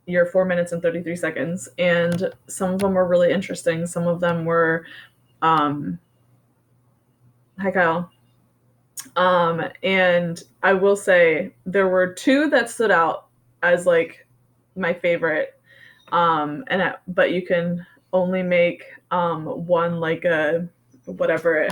your 4 minutes and 33 seconds. And some of them were really interesting. Some of them were, hi Kyle. And I will say there were two that stood out as like my favorite. But you can only make one like a whatever,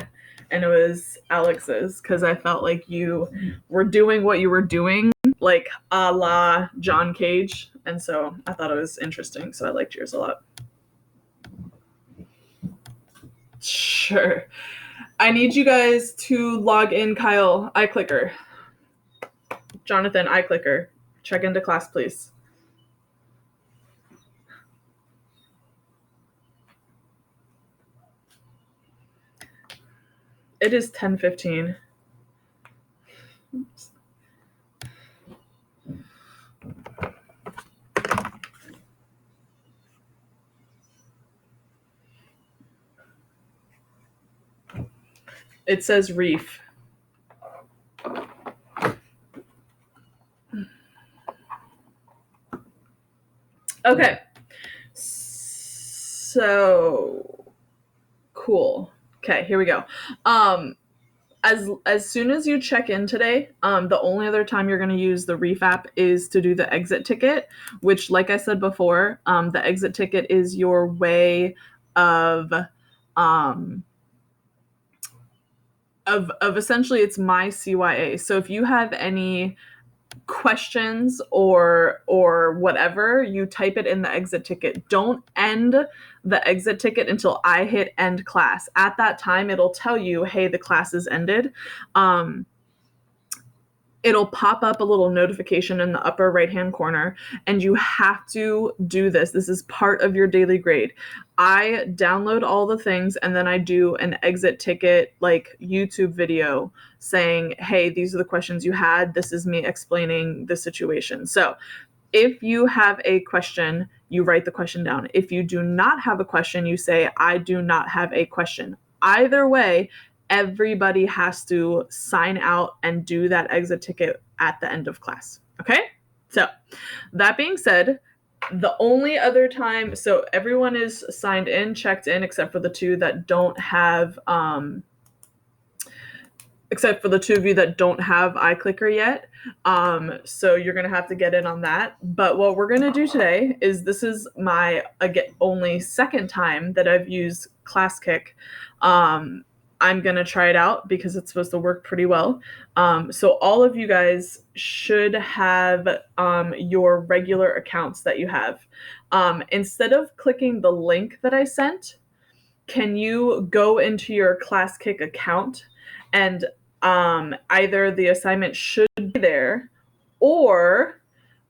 and it was Alex's because I felt like you were doing what you were doing, like a la John Cage, and so I thought it was interesting. So I liked yours a lot. Sure. I need you guys to log in, Kyle, iClicker. Jonathan, iClicker. Check into class, please. It is 10:15. Oops. It says reef. Okay. So cool. Okay, here we go. As soon as you check in today, the only other time you're going to use the Reef app is to do the exit ticket, which, like I said before, the exit ticket is your way of essentially it's my CYA. So if you have any questions or whatever, you type it in the exit ticket. Don't end the exit ticket until I hit end class. At that time, it'll tell you, hey, the class is ended. It'll pop up a little notification in the upper right hand corner, and you have to do this. This is part of your daily grade. I download all the things, and then I do an exit ticket like YouTube video saying, hey, these are the questions you had. This is me explaining the situation. So if you have a question, you write the question down. If you do not have a question, you say, I do not have a question. Either way, everybody has to sign out and do that exit ticket at the end of class. Okay? So that being said, the only other time, so everyone is signed in, checked in, except for the two that don't have, except for the two of you that don't have iClicker yet. So you're going to have to get in on that. But what we're going to do today is, this is my only second time that I've used ClassKick. I'm going to try it out because it's supposed to work pretty well. So all of you guys should have your regular accounts that you have. Instead of clicking the link that I sent, can you go into your ClassKick account and either the assignment should be there, or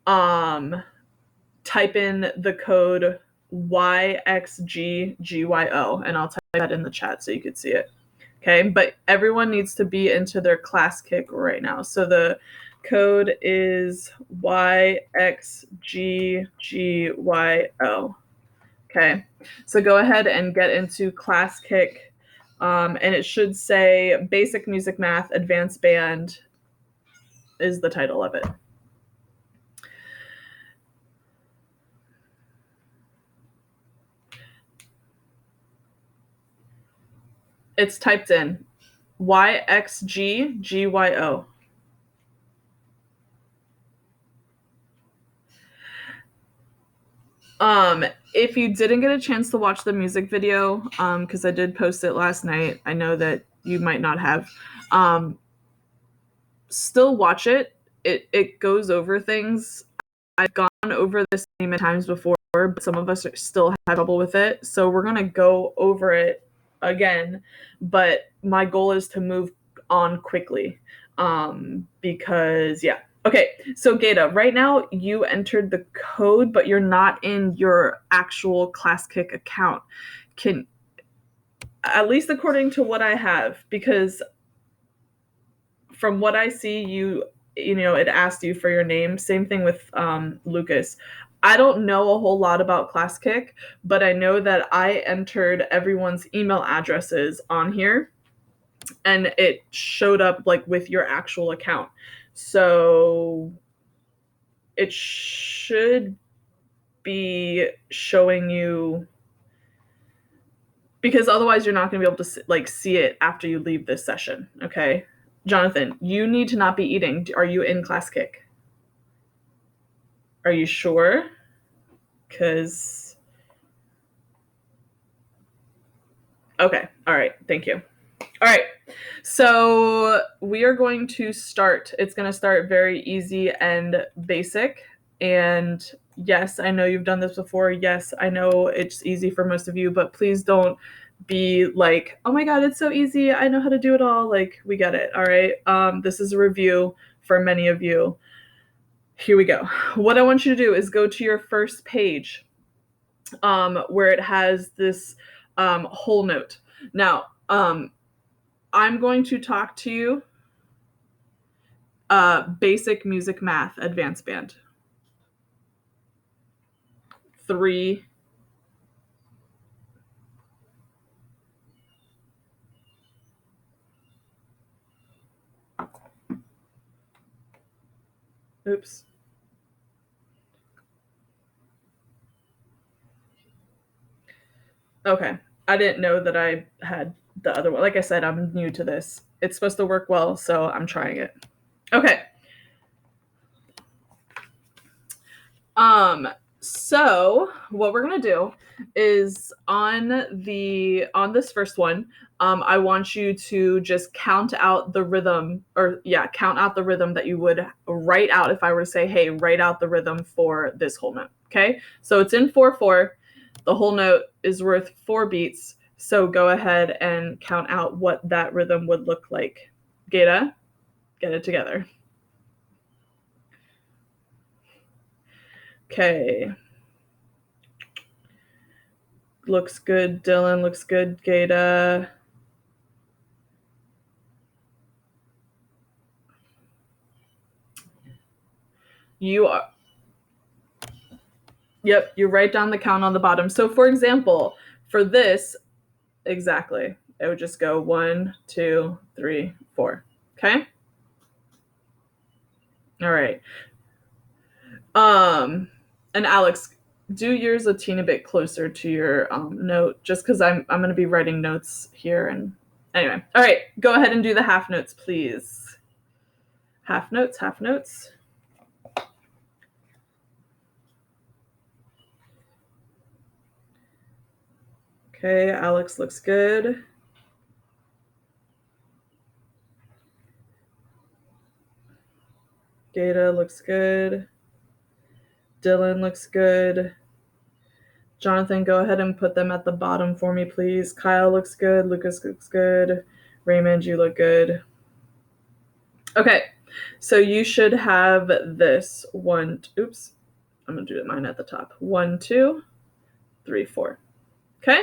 type in the code YXGGYO, and I'll type that in the chat so you could see it. Okay, but everyone needs to be into their ClassKick right now. So the code is YXGGYO. Okay, so go ahead and get into ClassKick, and it should say Basic Music Math Advanced Band is the title of it. It's typed in YXGGYO. If you didn't get a chance to watch the music video, because I did post it last night, I know that you might not have. Still watch it. It goes over things. I've gone over this many times before, but some of us still have trouble with it. So we're gonna go over it again, but my goal is to move on quickly. Because yeah. Okay, so Gata, right now you entered the code, but you're not in your actual ClassKick account. Can, at least according to what I have, because from what I see, you know, it asked you for your name. Same thing with Lucas. I don't know a whole lot about ClassKick, but I know that I entered everyone's email addresses on here, and it showed up like with your actual account. So it should be showing you, because otherwise you're not going to be able to see it after you leave this session. Okay, Jonathan, you need to not be eating. Are you in class kick? Are you sure? Because okay, all right, thank you. All right, so we are going to start. It's going to start very easy and basic. And yes, I know you've done this before. Yes, I know it's easy for most of you, but please don't be like, oh my God, it's so easy. I know how to do it all. Like, we get it. All right. This is a review for many of you. Here we go. What I want you to do is go to your first page where it has this whole note. Now, I'm going to talk to you basic music math advanced band. 3. Oops. Okay. I didn't know that I had the other one. Like I said, I'm new to this. It's supposed to work well, so I'm trying it. Okay. So what we're gonna do is on this first one, I want you to just count out the rhythm, count out the rhythm that you would write out if I were to say, hey, write out the rhythm for this whole note. Okay, so it's in 4/4. The whole note is worth 4 beats. So go ahead and count out what that rhythm would look like. Geta, get it together. Okay. Looks good. Dylan looks good. Geta. You are. Yep, you write down the count on the bottom. So for example, for this, exactly, it would just go 1, 2, 3, 4. Okay? All right. And Alex, do yours a teeny bit closer to your note, just because I'm going to be writing notes here. And anyway, all right, go ahead and do the half notes, please. Half notes, half notes. Okay, Alex looks good. Geta looks good. Dylan looks good. Jonathan, go ahead and put them at the bottom for me, please. Kyle looks good. Lucas looks good. Raymond, you look good. Okay, so you should have this one. Oops, I'm going to do mine at the top. 1, 2, 3, 4. Okay,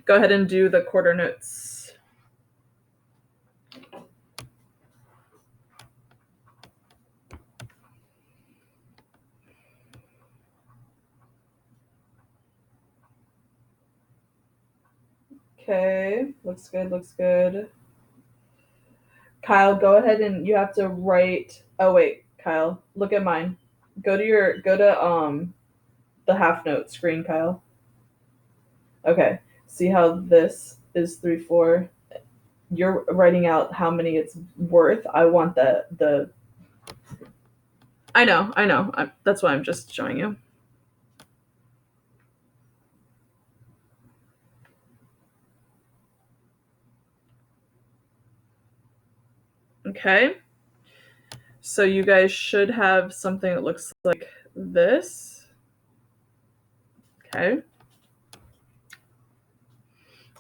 go ahead and do the quarter notes. Okay, looks good, looks good. Kyle, go ahead and you have to write. Oh wait, Kyle, look at mine. Go to the half note screen, Kyle. Okay, see how this is 3, 4. You're writing out how many it's worth. I want the. I know. That's why I'm just showing you. Okay. So you guys should have something that looks like this. Okay.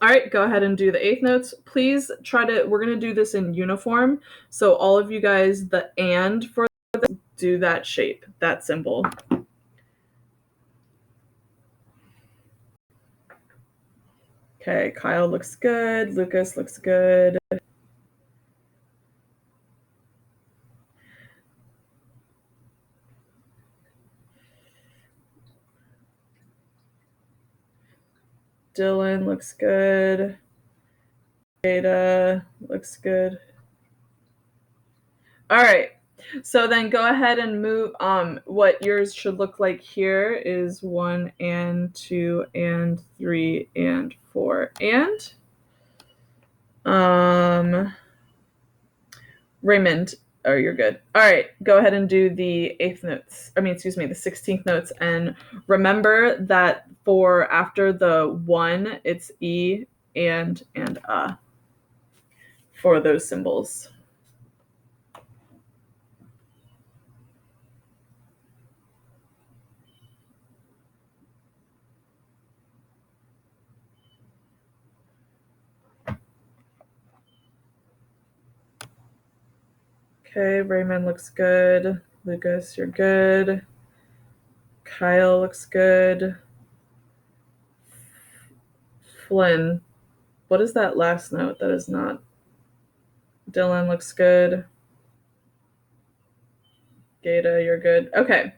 All right, go ahead and do the eighth notes. Please we're going to do this in uniform. So all of you guys, the and for this, do that shape, that symbol. Okay, Kyle looks good. Lucas looks good. Dylan looks good. Ada looks good. All right. So then go ahead and move. What yours should look like here is 1 and 2 and 3 and 4 and. Raymond, oh, you're good. All right, go ahead and do the eighth notes. I mean, excuse me, the 16th notes. And remember that for after the 1, it's E and for those symbols. Okay, Raymond looks good. Lucas, you're good. Kyle looks good. Flynn, what is that last note? That is not. Dylan looks good. Gata, you're good. Okay,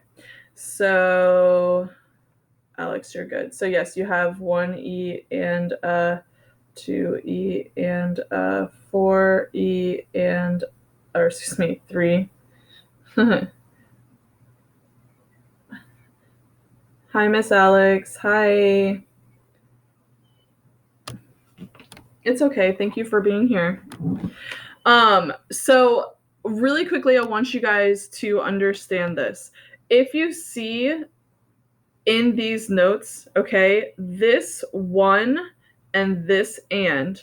so Alex, you're good. So yes, you have 1 E and 2 E and 4 E and, or excuse me, 3. Hi, Miss Alex. Hi. It's okay. Thank you for being here. So really quickly, I want you guys to understand this. If you see in these notes, okay, this 1 and this and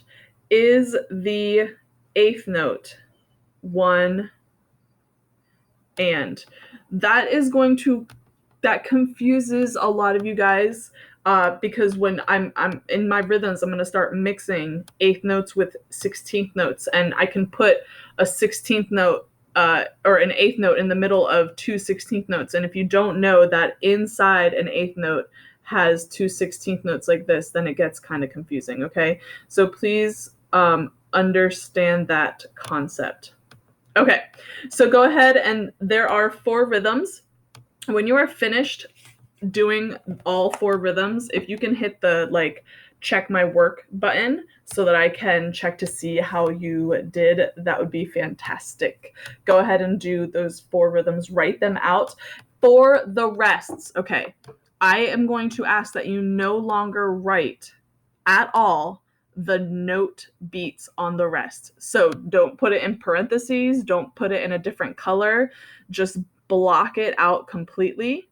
is the 8th note. 1 and that confuses a lot of you guys, because when I'm in my rhythms, I'm going to start mixing 8th notes with 16th notes, and I can put a 16th note or an 8th note in the middle of 2 16th notes, and if you don't know that inside an 8th note has 2 16th notes like this, then it gets kind of confusing. Okay, so please understand that concept. Okay, so go ahead, and there are 4 rhythms. When you are finished doing all 4 rhythms, if you can hit the check my work button so that I can check to see how you did, that would be fantastic. Go ahead and do those 4 rhythms, write them out. For the rests, okay, I am going to ask that you no longer write at all the note beats on the rest. So don't put it in parentheses, don't put it in a different color, just block it out completely.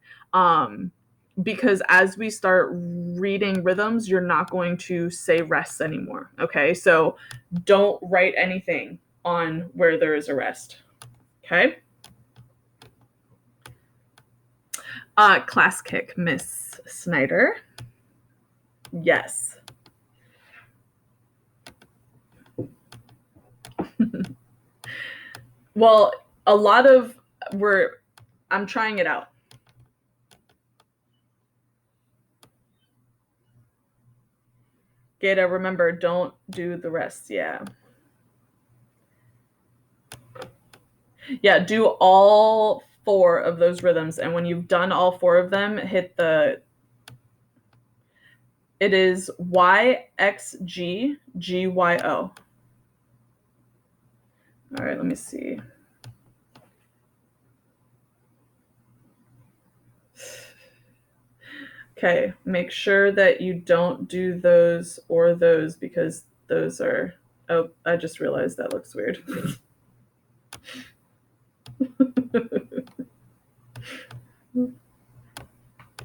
Because as we start reading rhythms, you're not going to say rests anymore. Okay, so don't write anything on where there is a rest. Okay. Class kick, Miss Snyder. Yes. Well, a lot of I'm trying it out. Gata, remember, don't do the rest. Yeah. Yeah, do all 4 of those rhythms, and when you've done all 4 of them, hit the. It is YXGGYO. All right, let me see. Okay, make sure that you don't do those or those, because those are. Oh, I just realized that looks weird.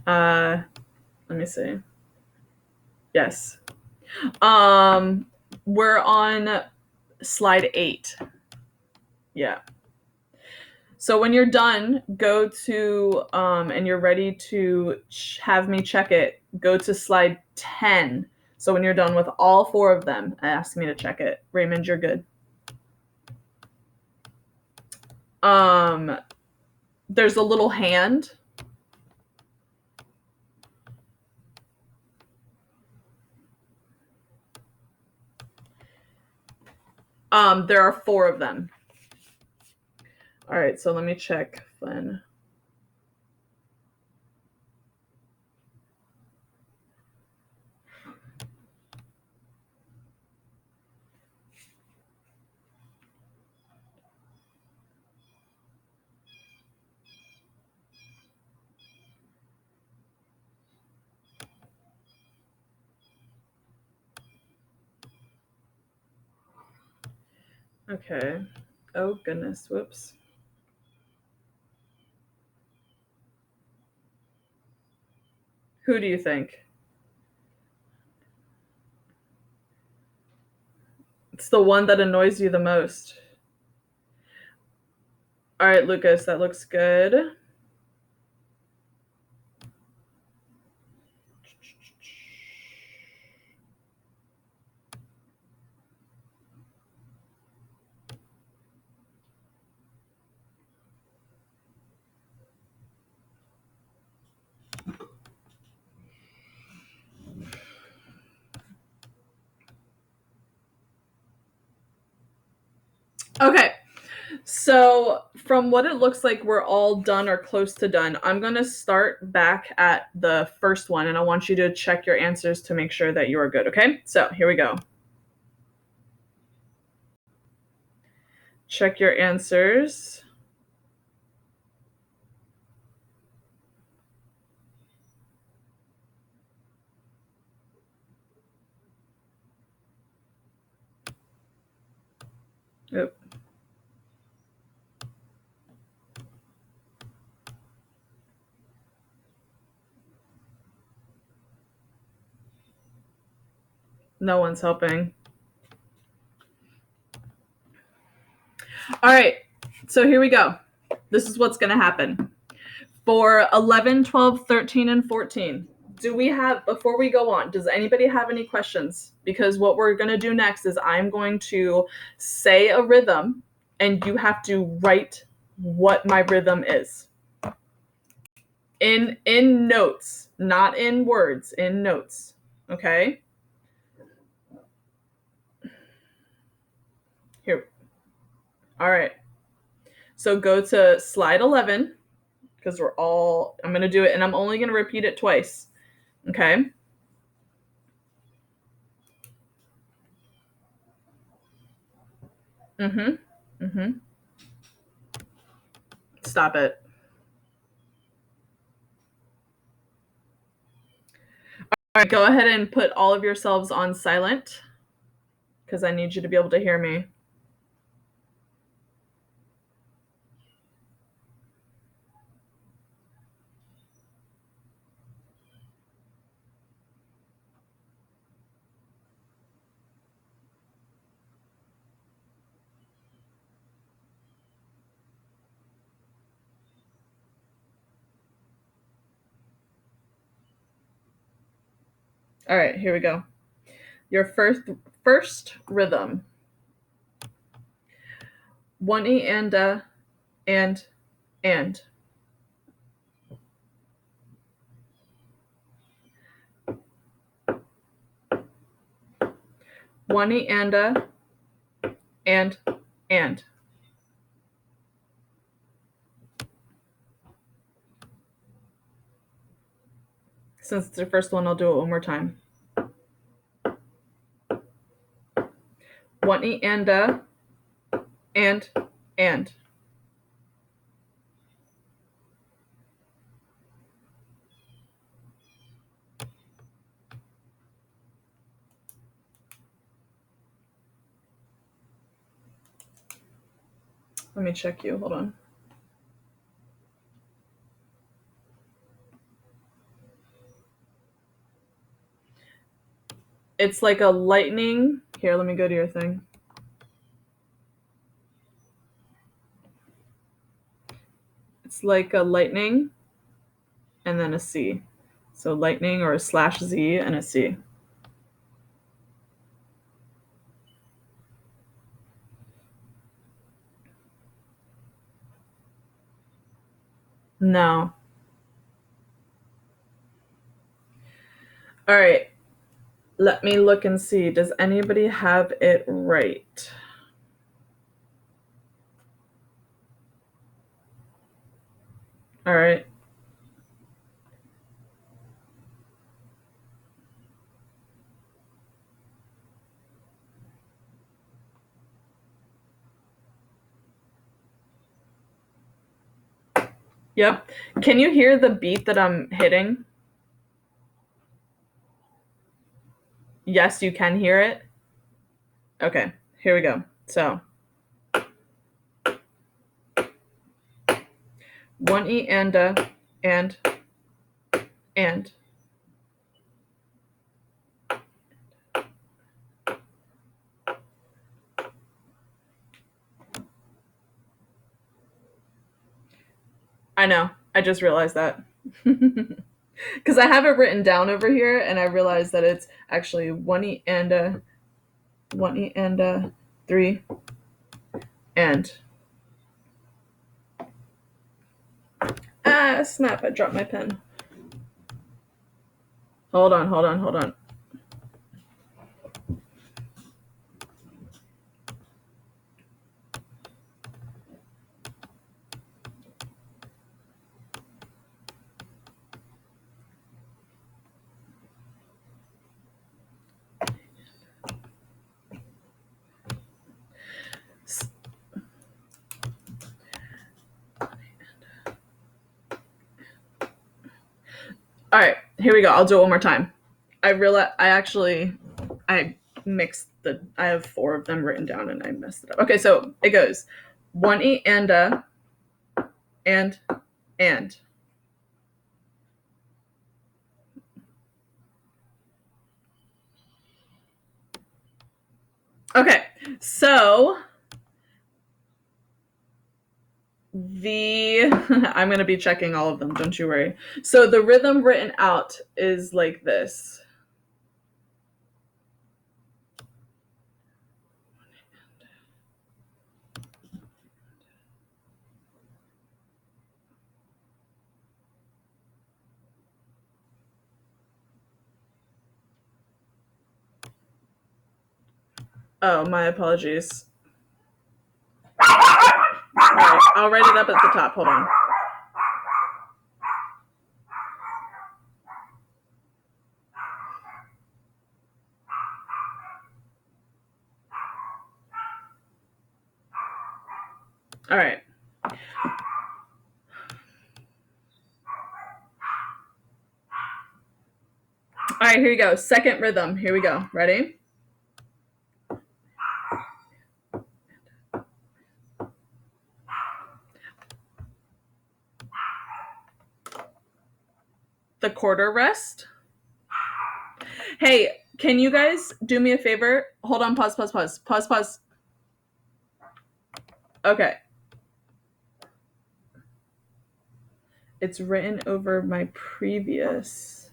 Let me see. Yes. We're on slide 8. Yeah. So when you're done, go to and you're ready to have me check it, go to slide 10. So when you're done with all 4 of them, ask me to check it. Raymond, you're good. There's a little hand. There are 4 of them. All right, so let me check, Flynn. Okay. Oh, goodness. Whoops. Who do you think? It's the one that annoys you the most. All right, Lucas, that looks good. Okay. So, from what it looks like, we're all done or close to done. I'm going to start back at the first one, and I want you to check your answers to make sure that you are good, okay? So, here we go. Check your answers. Oop. No one's helping. All right. So, here we go. This is what's going to happen. For 11, 12, 13, and 14, do we have, before we go on, does anybody have any questions? Because what we're going to do next is I'm going to say a rhythm and you have to write what my rhythm is. In notes, not in words, in notes. Okay? Here. All right. So go to slide 11 because I'm going to do it and I'm only going to repeat it twice. Okay? Stop it. All right, go ahead and put all of yourselves on silent because I need you to be able to hear me. All right, here we go. Your first rhythm. One e and and. One e and and. Since it's the first one, I'll do it one more time. One e and and. Let me check you. Hold on. It's like a lightning. Here, let me go to your thing. It's like a lightning and then a C. So lightning or a /Z and a C. No. All right. Let me look and see. Does anybody have it right? All right. Yep. Can you hear the beat that I'm hitting? Yes, you can hear it. Okay, here we go. So One E and and. I know. I just realized that. Because I have it written down over here, and I realized that it's actually one E and 3 and. Ah, snap! I dropped my pen. Hold on. All right, here we go. I'll do it one more time. I mixed I have 4 of them written down and I messed it up. Okay, so it goes one E and and. Okay, so I'm going to be checking all of them, don't you worry. So the rhythm written out is like this. Oh, my apologies. All right, I'll write it up at the top. Hold on. All right. All right, here we go. Second rhythm. Here we go. Ready? The quarter rest. Hey, can you guys do me a favor? Hold on, pause. Okay. It's written over my previous.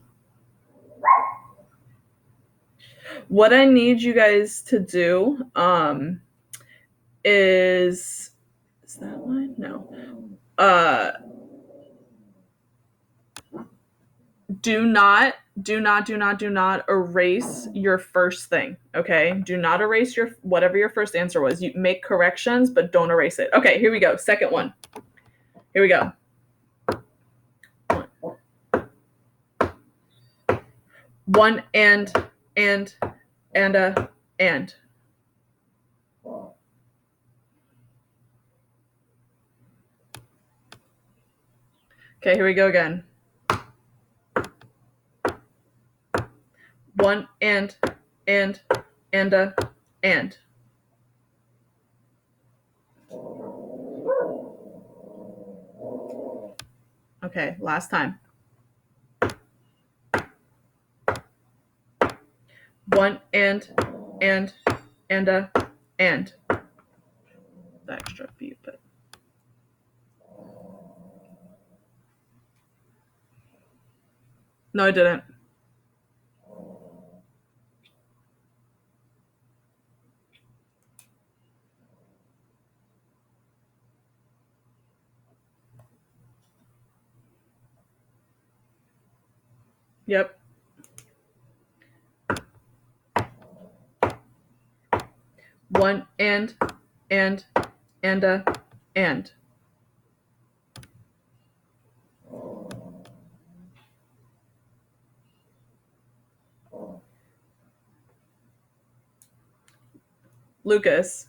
What I need you guys to do is that line? No. Do not erase your first thing, okay? Do not erase your whatever your first answer was. You make corrections, but don't erase it. Okay, here we go. Second one. Here we go. One and. Okay, here we go again. One and. Okay, last time. One and. The extra beat, but. No, I didn't. Yep. One and. Lucas.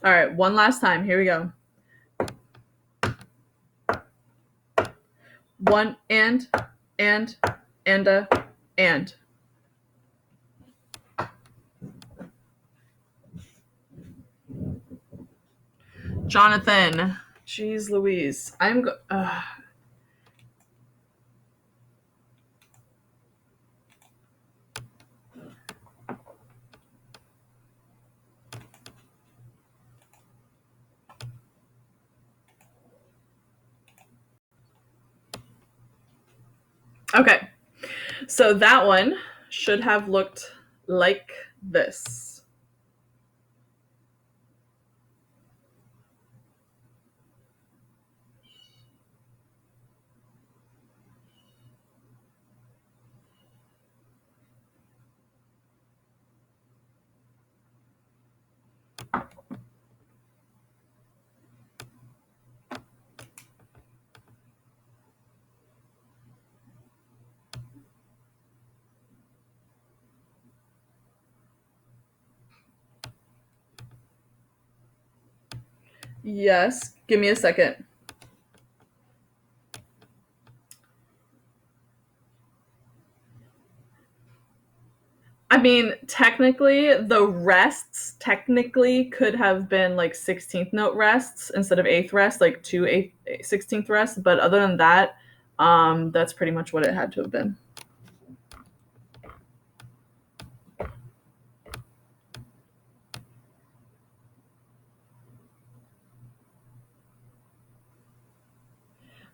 All right, one last time. Here we go. One and. Jonathan. Jeez Louise. Okay. So that one should have looked like this. Yes. Give me a second. I mean, technically, the rests technically could have been like 16th note rests instead of 8th rest, like 16th rests. But other than that, that's pretty much what it had to have been.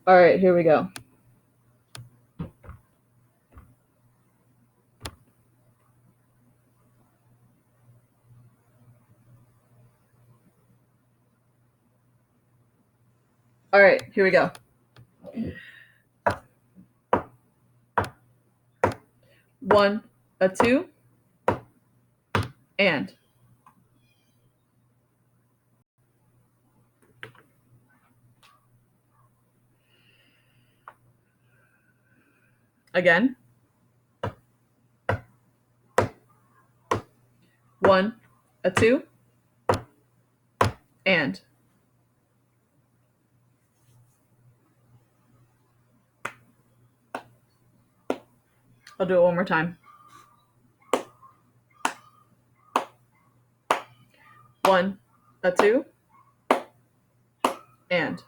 All right, here we go. All right, here we go. One, a two, and. Again. One, a two, and. I'll do it one more time. One, a two, and.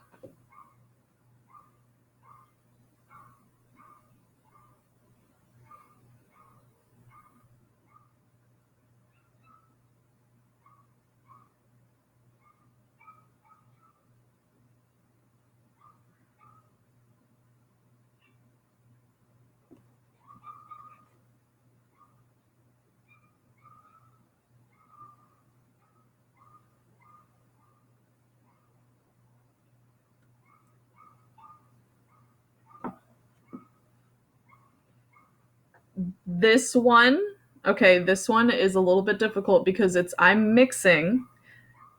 This one, okay, this one is a little bit difficult because I'm mixing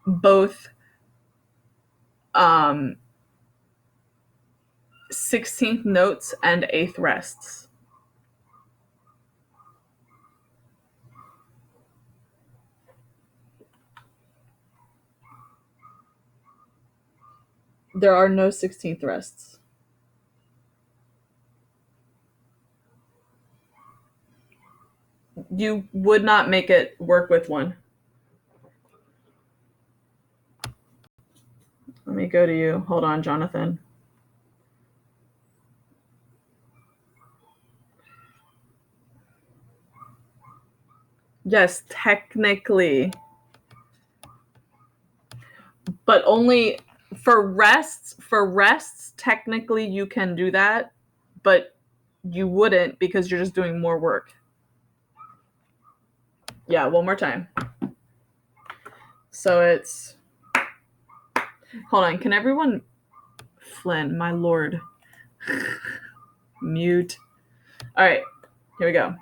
both 16th notes and 8th rests. There are no 16th rests. You would not make it work with one. Let me go to you. Hold on, Jonathan. Yes, technically. But only for rests, technically you can do that, but you wouldn't because you're just doing more work. Yeah, one more time. So it's. Hold on. Can everyone. Flynn, my lord. Mute. All right. Here we go.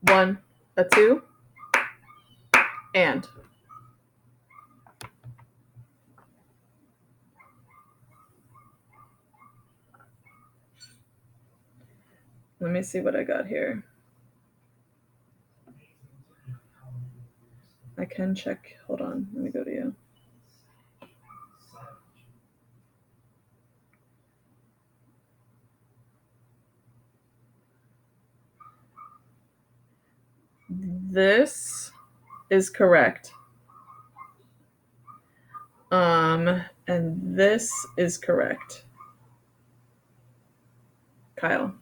One, a two, and. Let me see what I got here. I can check. Hold on. Let me go to you. This is correct. And this is correct. Kyle.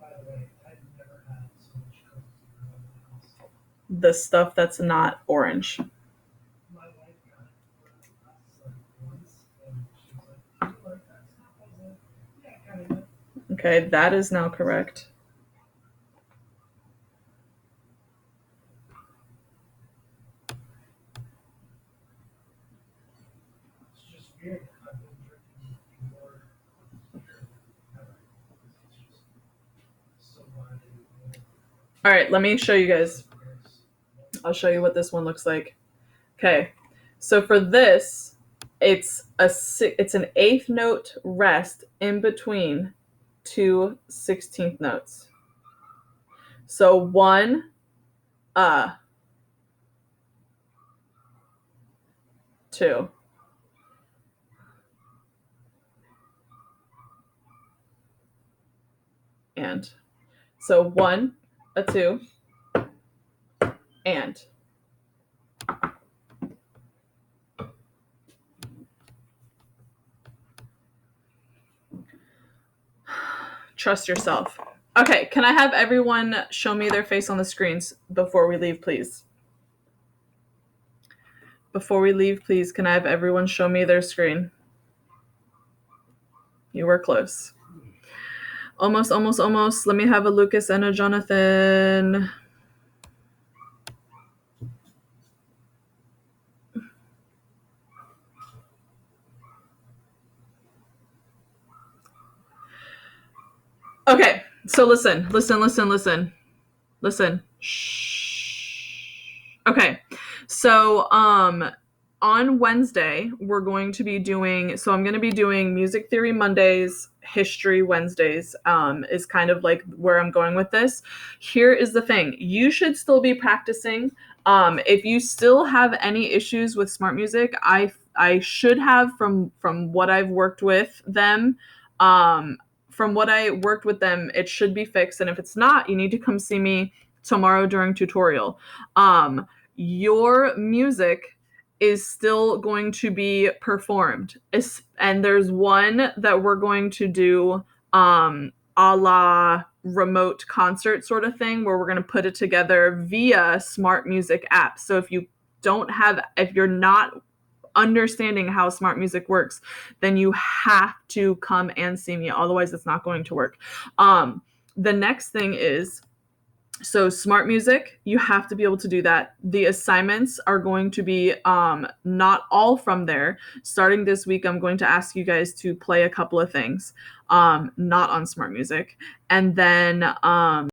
By the way, I've never had so much Coke in my house. The stuff that's not orange. My wife got it for us like once, and she was like, "Do you like that stuff?" I was like, "Yeah, kind of." Okay, that is now correct. It's just weird. I've been drinking more beer than ever. It's just so glad All right, let me show you guys. I'll show you what this one looks like. Okay, so for this, it's an eighth note rest in between two 16th notes. So one, two. And so one, a two, and. Trust yourself. Okay, can I have everyone show me their face on the screens before we leave, please? Before we leave, please, can I have everyone show me their screen? You were close. Almost, almost, almost. Let me have a Lucas and a Jonathan. Okay, so listen. Shh. Okay, so on Wednesday we're going to be doing. So I'm going to be doing Music Theory Mondays, History Wednesdays. Is kind of like where I'm going with this. Here is the thing: you should still be practicing. If you still have any issues with Smart Music, I should have from what I've worked with them. From what I worked with them, it should be fixed. And if it's not, you need to come see me tomorrow during tutorial. Your music is still going to be performed. And there's one that we're going to do a la remote concert sort of thing where we're going to put it together via Smart Music app. So if you're not understanding how Smart Music works, then you have to come and see me. Otherwise, it's not going to work. The next thing is, so Smart Music, you have to be able to do that. The assignments are going to be not all from there. Starting this week, I'm going to ask you guys to play a couple of things, not on Smart Music. And then